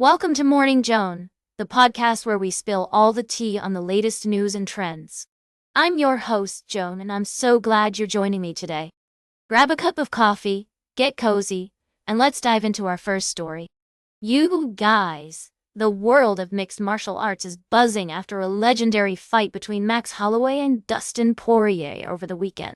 Welcome to Morning Joan, the podcast where we spill all the tea on the latest news and trends. I'm your host, Joan, and I'm so glad you're joining me today. Grab a cup of coffee, get cozy, and let's dive into our first story. You guys, the world of mixed martial arts is buzzing after a legendary fight between Max Holloway and Dustin Poirier over the weekend.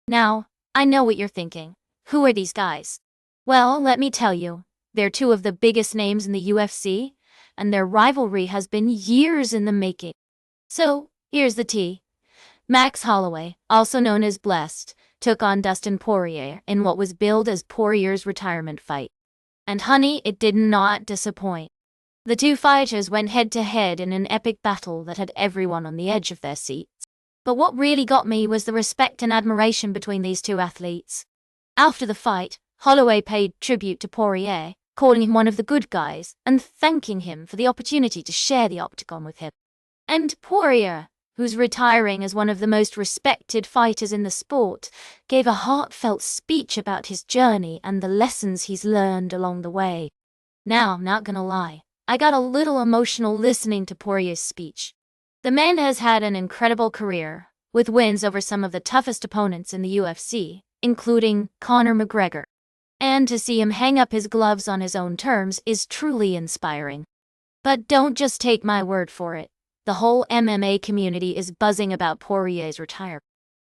Now, I know what you're thinking. Who are these guys? Well, let me tell you. They're two of the biggest names in the UFC, and their rivalry has been years in the making. So, here's the tea. Max Holloway, also known as Blessed, took on Dustin Poirier in what was billed as Poirier's retirement fight. And honey, it did not disappoint. The two fighters went head-to-head in an epic battle that had everyone on the edge of their seats. But what really got me was the respect and admiration between these two athletes. After the fight, Holloway paid tribute to Poirier, calling him one of the good guys and thanking him for the opportunity to share the octagon with him. And Poirier, who's retiring as one of the most respected fighters in the sport, gave a heartfelt speech about his journey and the lessons he's learned along the way. Now, I'm not gonna lie, I got a little emotional listening to Poirier's speech. The man has had an incredible career, with wins over some of the toughest opponents in the UFC, including Conor McGregor. And to see him hang up his gloves on his own terms is truly inspiring. But don't just take my word for it. The whole MMA community is buzzing about Poirier's retirement.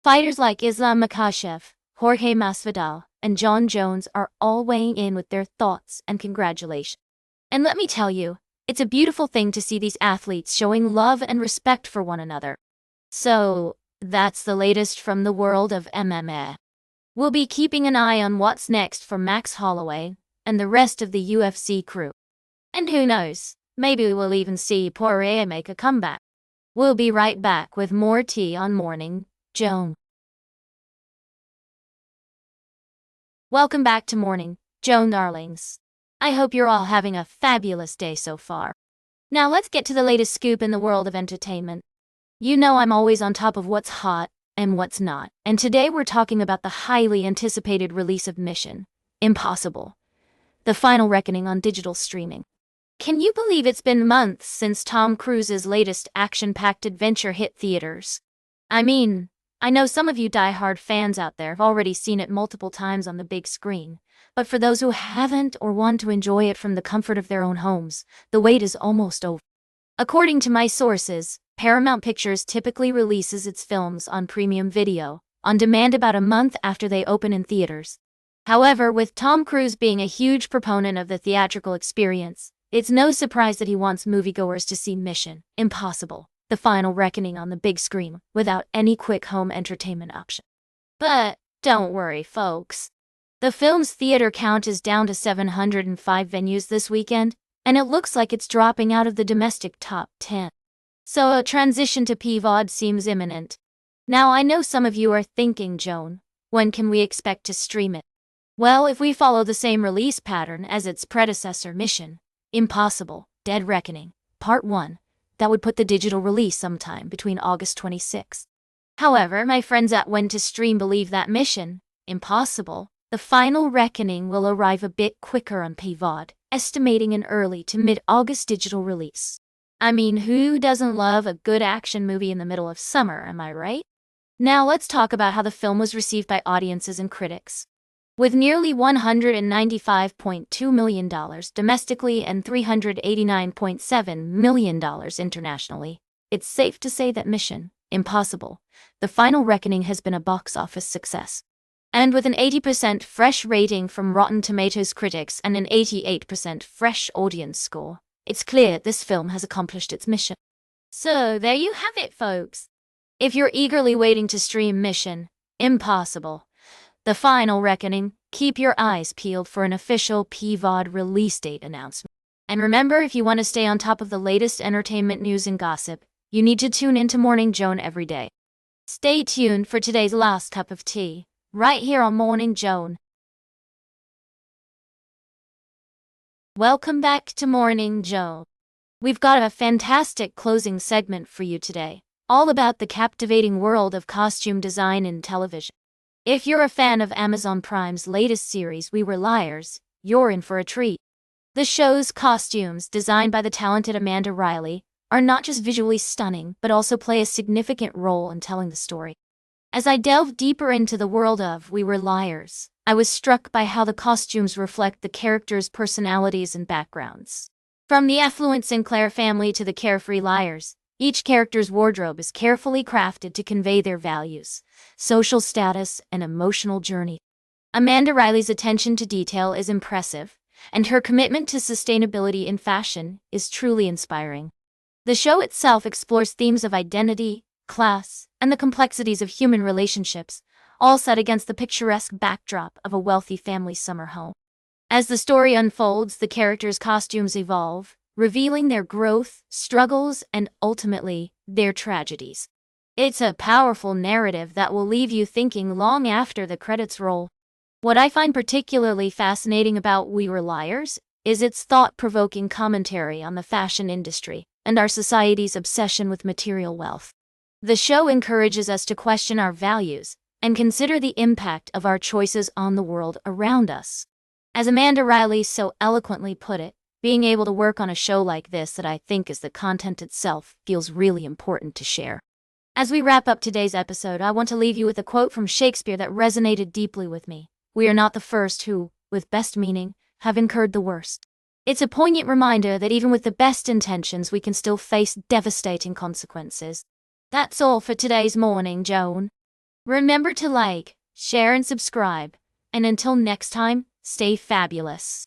Fighters like Islam Makhachev, Jorge Masvidal, and Jon Jones are all weighing in with their thoughts and congratulations. And let me tell you, it's a beautiful thing to see these athletes showing love and respect for one another. So, that's the latest from the world of MMA. We'll be keeping an eye on what's next for Max Holloway and the rest of the UFC crew. And who knows, maybe we'll even see Poirier make a comeback. We'll be right back with more tea on Morning Joan. Welcome back to Morning Joan, darlings. I hope you're all having a fabulous day so far. Now let's get to the latest scoop in the world of entertainment. You know I'm always on top of what's hot and what's not. And today we're talking about the highly anticipated release of Mission Impossible, the final reckoning on digital streaming. Can you believe it's been months since Tom Cruise's latest action-packed adventure hit theaters? I mean, I know some of you die-hard fans out there have already seen it multiple times on the big screen, but for those who haven't or want to enjoy it from the comfort of their own homes, the wait is almost over. According to my sources, Paramount Pictures typically releases its films on premium video, on demand about a month after they open in theaters. However, with Tom Cruise being a huge proponent of the theatrical experience, it's no surprise that he wants moviegoers to see Mission Impossible, the final reckoning on the big screen, without any quick home entertainment option. But don't worry, folks. The film's theater count is down to 705 venues this weekend, and it looks like it's dropping out of the domestic top 10. So a transition to PVOD seems imminent. Now I know some of you are thinking, Joan, when can we expect to stream it? Well, if we follow the same release pattern as its predecessor Mission Impossible, Dead Reckoning, Part 1, that would put the digital release sometime between August 26th. However, my friends at When to Stream believe that Mission Impossible, the final reckoning, will arrive a bit quicker on PVOD, estimating an early to mid-August digital release. I mean, who doesn't love a good action movie in the middle of summer, am I right? Now let's talk about how the film was received by audiences and critics. With nearly $195.2 million domestically and $389.7 million internationally, it's safe to say that Mission Impossible, The Final Reckoning has been a box office success. And with an 80% fresh rating from Rotten Tomatoes critics and an 88% fresh audience score, it's clear this film has accomplished its mission. So there you have it, folks. If you're eagerly waiting to stream Mission Impossible, The Final Reckoning, keep your eyes peeled for an official PVOD release date announcement. And remember, if you want to stay on top of the latest entertainment news and gossip, you need to tune into Morning Joan every day. Stay tuned for today's last cup of tea, right here on Morning Joan. Welcome back to Morning Joan. We've got a fantastic closing segment for you today, all about the captivating world of costume design in television. If you're a fan of Amazon Prime's latest series, We Were Liars, you're in for a treat. The show's costumes, designed by the talented Amanda Riley, are not just visually stunning, but also play a significant role in telling the story. As I delved deeper into the world of We Were Liars, I was struck by how the costumes reflect the characters' personalities and backgrounds. From the affluent Sinclair family to the carefree liars, each character's wardrobe is carefully crafted to convey their values, social status, and emotional journey. Amanda Riley's attention to detail is impressive, and her commitment to sustainability in fashion is truly inspiring. The show itself explores themes of identity, class, and the complexities of human relationships, all set against the picturesque backdrop of a wealthy family summer home. As the story unfolds, the characters' costumes evolve, revealing their growth, struggles, and ultimately, their tragedies. It's a powerful narrative that will leave you thinking long after the credits roll. What I find particularly fascinating about We Were Liars is its thought-provoking commentary on the fashion industry and our society's obsession with material wealth. The show encourages us to question our values and consider the impact of our choices on the world around us. As Amanda Riley so eloquently put it, being able to work on a show like this that I think is the content itself feels really important to share. As we wrap up today's episode, I want to leave you with a quote from Shakespeare that resonated deeply with me. We are not the first who, with best meaning, have incurred the worst. It's a poignant reminder that even with the best intentions, we can still face devastating consequences. That's all for today's morning, Joan. Remember to like, share, and subscribe. And until next time, stay fabulous.